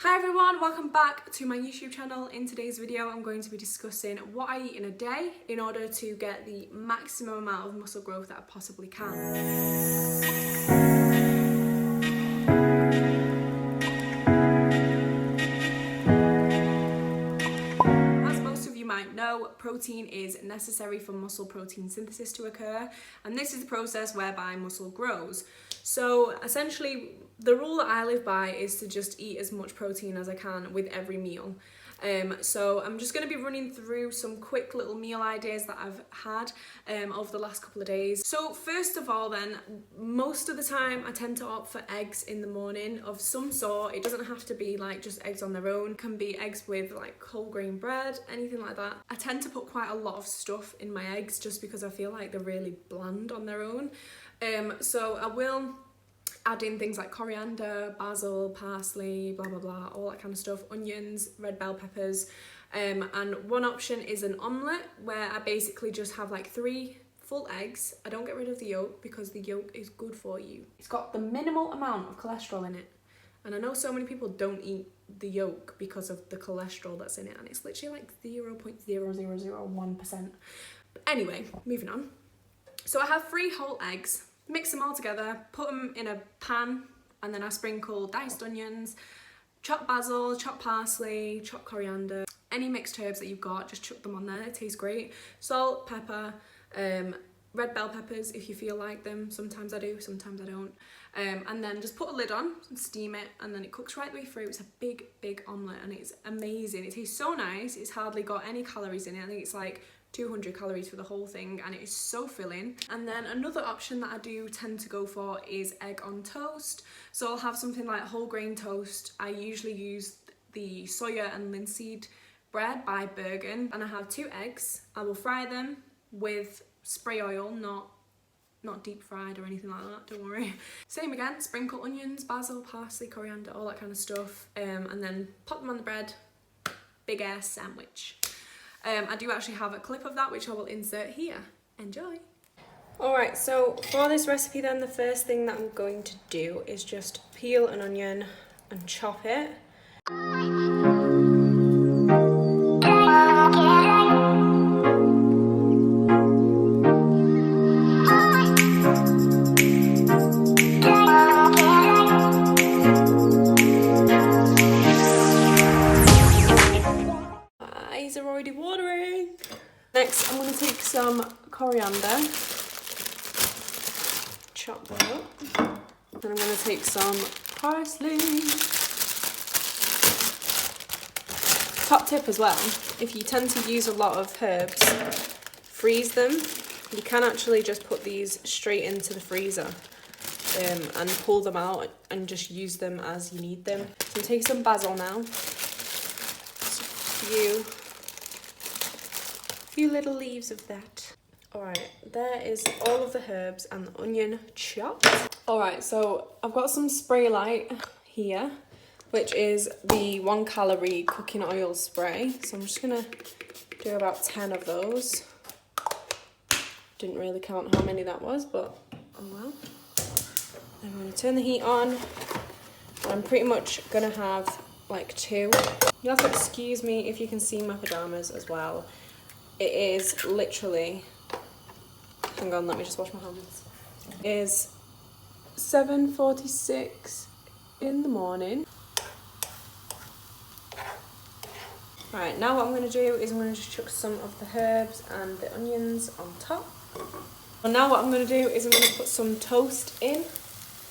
Hi everyone, welcome back to my YouTube channel. In today's video I'm going to be discussing what I eat in a day in order to get the maximum amount of muscle growth that I possibly can. Might know, protein is necessary for muscle protein synthesis to occur, and this is the process whereby muscle grows. So essentially the rule that I live by is to just eat as much protein as I can with every meal. So I'm just going to be running through some quick little meal ideas that I've had over the last couple of days. So first of all then, most of the time I tend to opt for eggs in the morning of some sort. It doesn't have to be like just eggs on their own. It can be eggs with like whole grain bread, anything like that. I tend to put quite a lot of stuff in my eggs just because I feel like they're really bland on their own. So I will add in things like coriander, basil, parsley, blah blah blah, all that kind of stuff, onions, red bell peppers, and one option is an omelette where I basically just have like 3 full eggs. I don't get rid of the yolk because the yolk is good for you. It's got the minimal amount of cholesterol in it, and I know so many people don't eat the yolk because of the cholesterol that's in it, and it's literally like 0.0001%. But anyway, moving on. So I have 3 whole eggs. Mix them all together, put them in a pan, and then I sprinkle diced onions, chopped basil, chopped parsley, chopped coriander, any mixed herbs that you've got, just chuck them on there, it tastes great. Salt, pepper, red bell peppers if you feel like them, sometimes I do, sometimes I don't. And then just put a lid on and steam it, and then it cooks right the way through. It's a big omelette and it's amazing. It tastes so nice, it's hardly got any calories in it. I think it's like 200 calories for the whole thing, and it is so filling. And then another option that I do tend to go for is egg on toast. So I'll have something like whole grain toast. I usually use the soya and linseed bread by Bergen, and I have 2 eggs. I will fry them with spray oil, not deep fried or anything like that, don't worry. Same again, sprinkle onions, basil, parsley, coriander, all that kind of stuff, and then pop them on the bread. Big ass sandwich. I do actually have a clip of that which I will insert here. Enjoy! Alright, so for this recipe then, the first thing that I'm going to do is just peel an onion and chop it. Are already watering. Next, I'm going to take some coriander, chop that up, and I'm going to take some parsley. Top tip as well, if you tend to use a lot of herbs, freeze them. You can actually just put these straight into the freezer and pull them out and just use them as you need them. So take some basil now. Just few little leaves of that. Alright, there is all of the herbs and the onion chopped. Alright, so I've got some spray light here, which is the 1 calorie cooking oil spray. So I'm just gonna do about 10 of those. Didn't really count how many that was, but oh well. I'm gonna turn the heat on, and I'm pretty much gonna have like 2. You'll have to excuse me if you can see my pajamas as well. It is literally, hang on, let me just wash my hands. It is 7:46 in the morning. Right, now what I'm going to do is I'm going to just chuck some of the herbs and the onions on top. And now what I'm going to do is I'm going to put some toast in.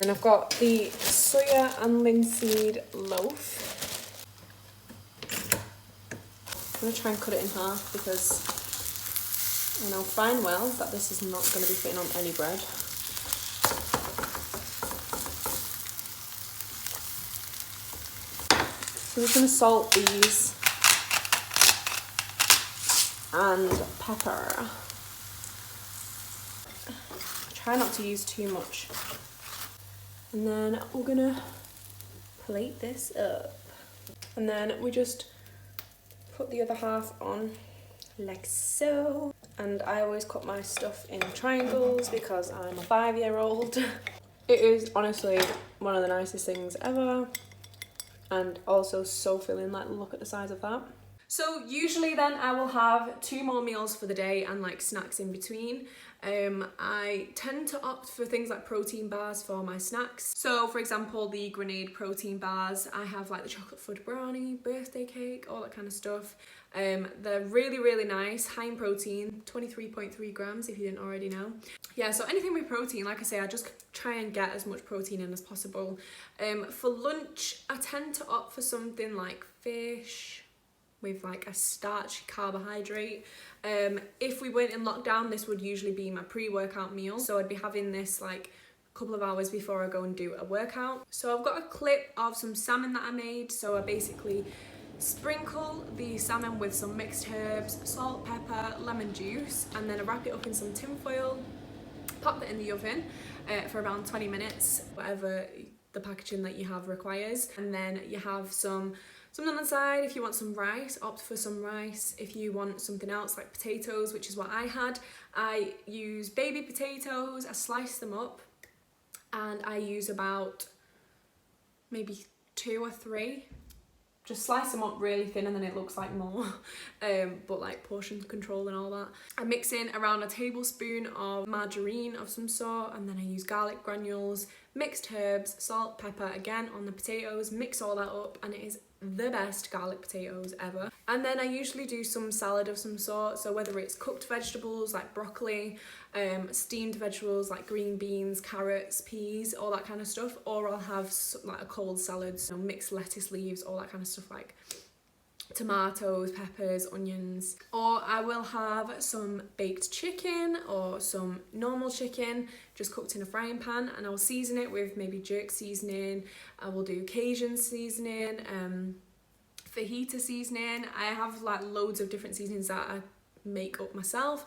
And I've got the soya and linseed loaf. I'm going to try and cut it in half because I know fine well that this is not going to be fitting on any bread. So I'm just going to salt these and pepper. Try not to use too much. And then we're going to plate this up. And then we just put the other half on like so. And I always cut my stuff in triangles because I'm a 5-year-old. It is honestly one of the nicest things ever. and also so filling. Like, look at the size of that. So usually then I will have 2 more meals for the day and like snacks in between. I tend to opt for things like protein bars for my snacks. So for example, the Grenade protein bars, I have like the chocolate fudge brownie, birthday cake, all that kind of stuff. They're really, really nice, high in protein, 23.3 grams if you didn't already know. Yeah, so anything with protein, like I say, I just try and get as much protein in as possible. For lunch, I tend to opt for something like fish with like a starchy carbohydrate. If we weren't in lockdown, this would usually be my pre-workout meal. So I'd be having this like a couple of hours before I go and do a workout. So I've got a clip of some salmon that I made. So I basically sprinkle the salmon with some mixed herbs, salt, pepper, lemon juice, and then I wrap it up in some tin foil, pop that in the oven for around 20 minutes, whatever the packaging that you have requires. And then you have something on the side. If you want some rice, opt for some rice. If you want something else like potatoes, which is what I had, I use baby potatoes, I slice them up, and I use about maybe 2 or 3. Just slice them up really thin and then it looks like more, but like portion control and all that. I mix in around a tablespoon of margarine of some sort, and then I use garlic granules, mixed herbs, salt, pepper again on the potatoes, mix all that up, and it is the best garlic potatoes ever. And then I usually do some salad of some sort, so whether it's cooked vegetables like broccoli, steamed vegetables like green beans, carrots, peas, all that kind of stuff, or I'll have like a cold salad, so mixed lettuce leaves, all that kind of stuff like tomatoes, peppers, onions. Or I will have some baked chicken or some normal chicken just cooked in a frying pan, and I'll season it with maybe jerk seasoning. I will do Cajun seasoning, fajita seasoning. I have like loads of different seasonings that I make up myself,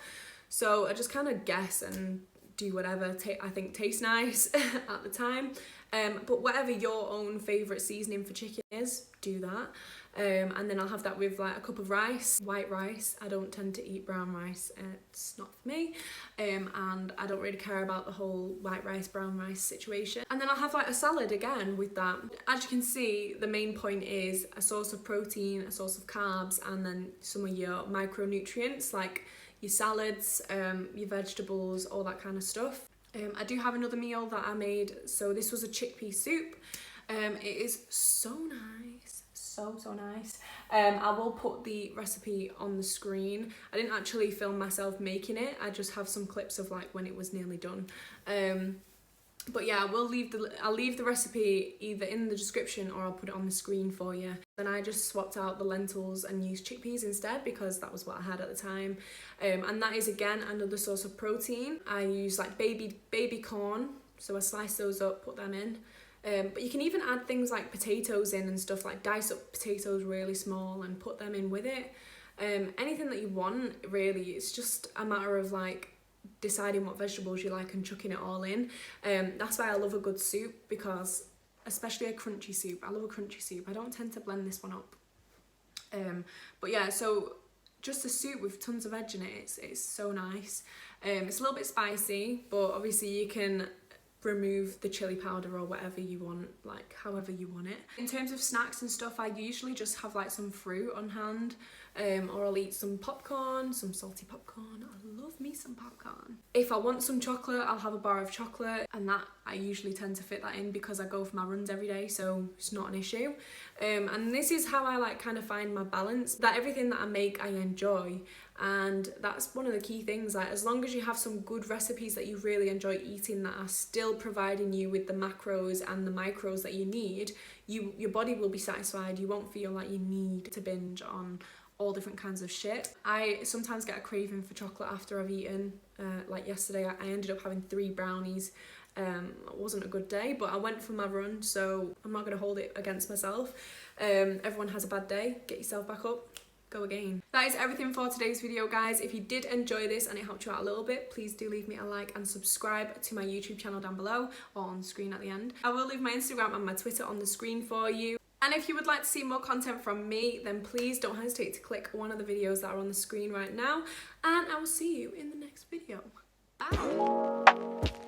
so I just kind of guess and do whatever I think tastes nice at the time. But whatever your own favourite seasoning for chicken is, do that. And then I'll have that with like a cup of rice, white rice. I don't tend to eat brown rice, it's not for me. And I don't really care about the whole white rice, brown rice situation. And then I'll have like a salad again with that. As you can see, the main point is a source of protein, a source of carbs, and then some of your micronutrients like your salads, your vegetables, all that kind of stuff. I do have another meal that I made, so this was a chickpea soup. It is so nice, so nice. I will put the recipe on the screen. I didn't actually film myself making it, I just have some clips of like when it was nearly done. But yeah, I'll leave the recipe either in the description or I'll put it on the screen for you. Then I just swapped out the lentils and used chickpeas instead because that was what I had at the time. And that is again another source of protein. I use like baby corn, so I slice those up, put them in. But you can even add things like potatoes in and stuff, like dice up potatoes really small and put them in with it. Anything that you want really, it's just a matter of like deciding what vegetables you like and chucking it all in. That's why I love a good soup, because especially a crunchy soup, I love a crunchy soup. I don't tend to blend this one up. But yeah, so just a soup with tons of veg in it, it's so nice. It's a little bit spicy, but obviously you can remove the chili powder or whatever you want, like however you want it. In terms of snacks and stuff, I usually just have like some fruit on hand, or I'll eat some popcorn, some salty popcorn. I love me some popcorn. If I want some chocolate, I'll have a bar of chocolate, and that I usually tend to fit that in because I go for my runs every day, so it's not an issue. And this is how I like kind of find my balance, that everything that I make I enjoy. And that's one of the key things, like as long as you have some good recipes that you really enjoy eating that are still providing you with the macros and the micros that you need, your body will be satisfied. You won't feel like you need to binge on all different kinds of shit. I sometimes get a craving for chocolate after I've eaten. Like yesterday I ended up having 3 brownies. It wasn't a good day, but I went for my run, so I'm not going to hold it against myself. Everyone has a bad day, get yourself back up, go again. That is everything for today's video, guys. If you did enjoy this and it helped you out a little bit, please do leave me a like and subscribe to my YouTube channel down below or on the screen at the end. I will leave my Instagram and my Twitter on the screen for you. And if you would like to see more content from me, then please don't hesitate to click one of the videos that are on the screen right now, and I will see you in the next video. Bye!